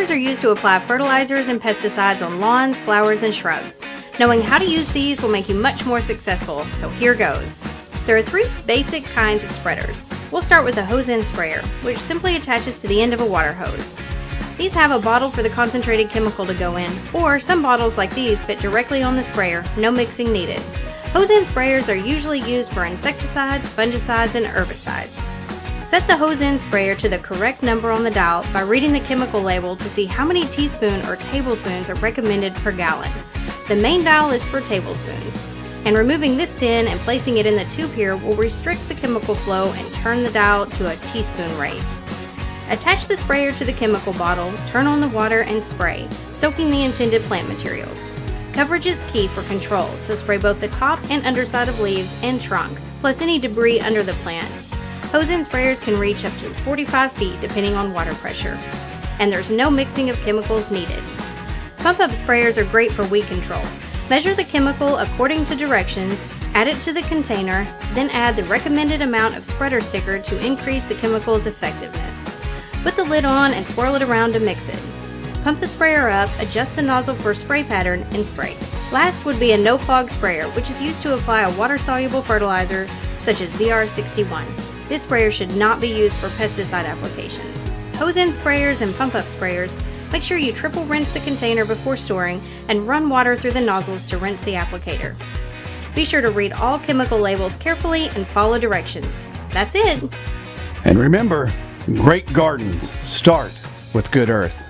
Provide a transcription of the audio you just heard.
Spreaders are used to apply fertilizers and pesticides on lawns, flowers, and shrubs. Knowing how to use these will make you much more successful, so here goes. There are 3 basic kinds of spreaders. We'll start with a hose-end sprayer, which simply attaches to the end of a water hose. These have a bottle for the concentrated chemical to go in, or some bottles like these fit directly on the sprayer, no mixing needed. Hose-end sprayers are usually used for insecticides, fungicides, and herbicides. Set the hose-end sprayer to the correct number on the dial by reading the chemical label to see how many teaspoons or tablespoons are recommended per gallon. The main dial is for tablespoons, and removing this pin and placing it in the tube here will restrict the chemical flow and turn the dial to a teaspoon rate. Attach the sprayer to the chemical bottle, turn on the water, and spray, soaking the intended plant materials. Coverage is key for control, so spray both the top and underside of leaves and trunk, plus any debris under the plant. Hose-end sprayers can reach up to 45 feet depending on water pressure, and there's no mixing of chemicals needed. Pump-up sprayers are great for weed control. Measure the chemical according to directions, add it to the container, then add the recommended amount of spreader sticker to increase the chemical's effectiveness. Put the lid on and swirl it around to mix it. Pump the sprayer up, adjust the nozzle for spray pattern, and spray. Last would be a no-fog sprayer, which is used to apply a water-soluble fertilizer such as VR61. This sprayer should not be used for pesticide applications. Hose-end sprayers and pump-up sprayers, make sure you triple rinse the container before storing and run water through the nozzles to rinse the applicator. Be sure to read all chemical labels carefully and follow directions. That's it! And remember, great gardens start with good earth.